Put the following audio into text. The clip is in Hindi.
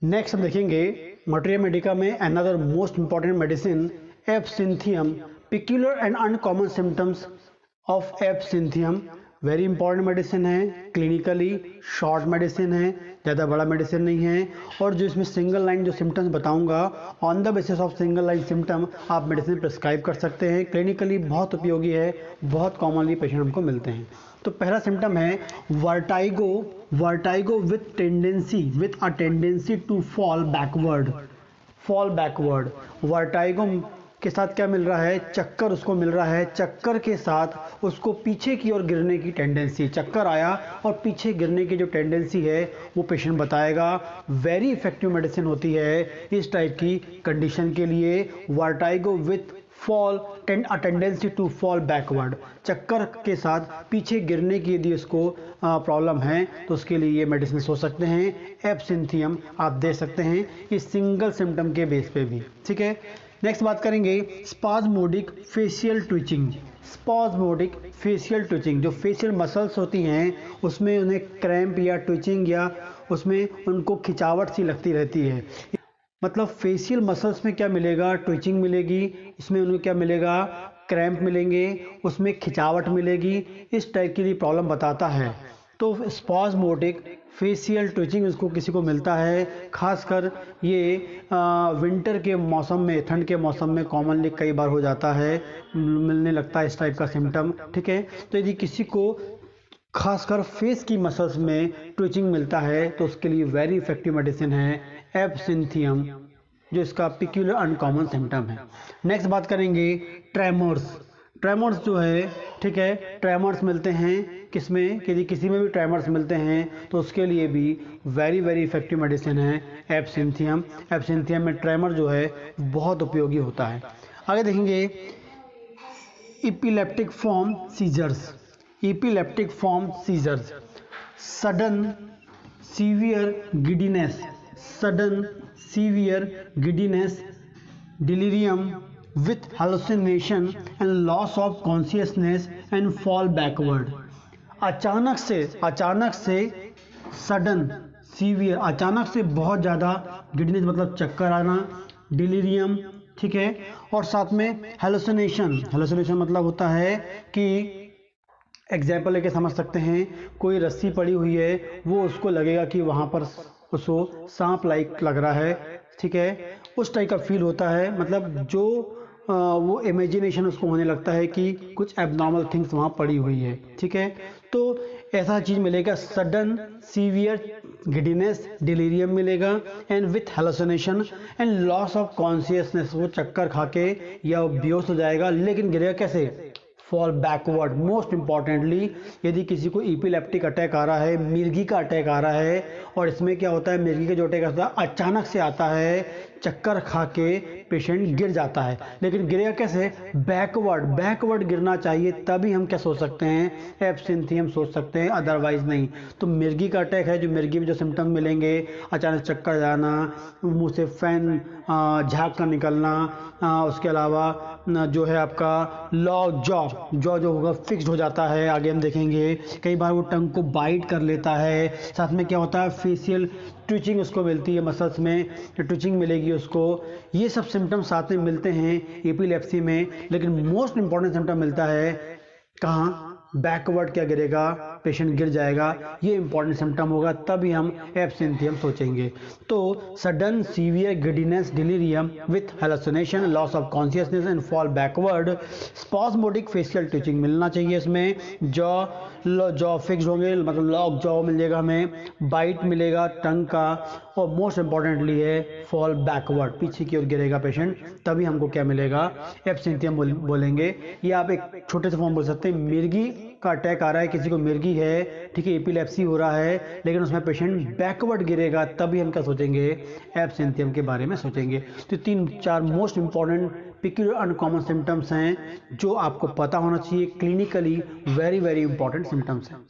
नेक्स्ट हम देखेंगे मटेरिया मेडिका में another most important medicine absinthium, peculiar and uncommon symptoms of absinthium. Very important medicine है, क्लिनिकली शॉर्ट मेडिसिन है, ज़्यादा बड़ा मेडिसिन नहीं है। और जो इसमें सिंगल लाइन जो सिम्टम्स बताऊंगा, on the basis of single line symptom आप मेडिसिन प्रिस्क्राइब कर सकते हैं। क्लिनिकली बहुत उपयोगी है, बहुत कॉमनली पेशेंट हमको मिलते हैं। तो पहला सिम्टम है vertigo, vertigo with tendency, with a tendency to fall backward, fall backward. Vertigo के साथ क्या मिल रहा है, चक्कर उसको मिल रहा है, चक्कर के साथ उसको पीछे की ओर गिरने की टेंडेंसी, चक्कर आया और पीछे गिरने की जो टेंडेंसी है वो पेशेंट बताएगा। वेरी इफेक्टिव मेडिसिन होती है इस टाइप की कंडीशन के लिए। Vertigo with fall, a tendency to fall backward, चक्कर के साथ पीछे गिरने की यदि उसको प्रॉब्लम है तो उसके लिए ये मेडिसिन हो सकते हैं। एब्सिंथियम आप दे सकते हैं इस सिंगल सिम्टम के बेस पे भी, ठीक है। नेक्स्ट बात करेंगे spasmodic facial twitching. Spasmodic facial twitching, जो फेशियल मसल्स होती हैं उसमें उन्हें क्रैम्प या ट्विचिंग या उसमें उनको खिंचावट सी लगती रहती है। मतलब फेशियल मसल्स में क्या मिलेगा, ट्विचिंग मिलेगी, इसमें उन्हें क्या मिलेगा, क्रैम्प मिलेंगे, उसमें खिंचावट मिलेगी, इस टाइप की प्रॉब्लम बताता है। तो स्पाज्मोडिक फेशियल ट्विचिंग उसको किसी को मिलता है, खासकर ये विंटर के मौसम में, ठंड के मौसम में कॉमनली कई बार हो जाता है, मिलने लगता है इस टाइप का सिम्टम, ठीक है। तो यदि किसी को खासकर फेस की मसल्स में ट्विचिंग मिलता है तो उसके लिए वेरी इफेक्टिव मेडिसिन है एब्सिंथियम, जो इसका पिक्यूलर अनकॉमन सिम्टम है। नेक्स्ट बात करेंगे ट्रेमर्स। ट्रेमर्स जो है, ठीक है, ट्रेमर्स मिलते हैं किसमें, यदि किसी में भी ट्रेमर्स मिलते हैं तो उसके लिए भी वेरी इफेक्टिव मेडिसिन है एब्सिंथियम। एब्सिंथियम में ट्रेमर जो है बहुत उपयोगी होता है। आगे देखेंगे epileptic form seizures. Epileptic form seizures, sudden severe giddiness, sudden severe giddiness, delirium with hallucination and loss of consciousness and fall backward। अचानक से सडन सीवियर, अचानक से बहुत ज़्यादा गिडनेस मतलब चक्कर आना, डिलीरियम, ठीक है, और साथ में हेलुसिनेशन। हेलुसिनेशन मतलब होता है कि एग्जाम्पल लेके समझ सकते हैं, कोई रस्सी पड़ी हुई है, वो उसको लगेगा कि वहाँ पर उसको सांप लाइक लग रहा है, ठीक है, उस टाइप का फील होता है। मतलब जो वो इमेजिनेशन उसको होने लगता है कि कुछ एबनॉर्मल थिंग्स वहाँ पड़ी हुई है, ठीक है। तो ऐसा चीज़ मिलेगा, सडन सीवियर गिडीनेस, डिलीरियम मिलेगा, and with hallucination and loss of consciousness, वो चक्कर खा के या बेहोश हो जाएगा, लेकिन गिरेगा कैसे, फॉल बैकवर्ड। मोस्ट इंपॉर्टेंटली यदि किसी को इपिलेप्टिक अटैक आ रहा है, मिर्गी का अटैक आ रहा है, और इसमें क्या होता है, मिर्गी का जो अटैक आता है अचानक से आता है, चक्कर खा के पेशेंट गिर जाता है, लेकिन गिरेगा कैसे, बैकवर्ड। बैकवर्ड गिरना चाहिए, तभी हम क्या सोच सकते हैं, एब्सिंथियम सोच सकते हैं, अदरवाइज नहीं। तो मिर्गी का अटैक है, जो मिर्गी में जो सिम्टम मिलेंगे, अचानक चक्कर जाना, मुंह से फैन झाग का निकलना, उसके अलावा जो है आपका लॉक जॉ जो होगा फिक्स्ड हो जाता है। आगे हम देखेंगे कई बार वो टंग को बाइट कर लेता है, साथ में क्या होता है, फेशियल ट्विचिंग उसको मिलती है, मसल्स में ट्विचिंग मिलेगी उसको। ये सब सिम्टम्स साथ में मिलते हैं एपिलेप्सी में, लेकिन मोस्ट इंपॉर्टेंट सिम्टम मिलता है कहाँ, बैकवर्ड क्या गिरेगा, पेशेंट गिर जाएगा, ये इंपॉर्टेंट सिम्टम होगा, तभी हम एब्सिंथियम सोचेंगे। तो sudden severe giddiness, delirium with hallucination, loss of consciousness and fall backward, spasmodic facial twitching मिलना चाहिए इसमें, जॉ फिक्स होंगे, मतलब लॉक जॉ मिल जाएगा हमें, बाइट मिलेगा टंग का, और मोस्ट इंपॉर्टेंटली है फॉल बैकवर्ड, पीछे की ओर गिरेगा पेशेंट, तभी हमको क्या मिलेगा, एब्सिंथियम बोलेंगे। ये आप एक छोटे से फॉर्म बोल सकते हैं, मिर्गी का अटैक आ रहा है, किसी को मिर्गी है, ठीक है, एपिलेप्सी हो रहा है, लेकिन उसमें पेशेंट बैकवर्ड गिरेगा, तभी हम क्या सोचेंगे, एब्सिंथियम के बारे में सोचेंगे। तो 3-4 most important peculiar uncommon symptoms हैं जो आपको पता होना चाहिए, क्लिनिकली वेरी इंपॉर्टेंट सिम्टम्स हैं।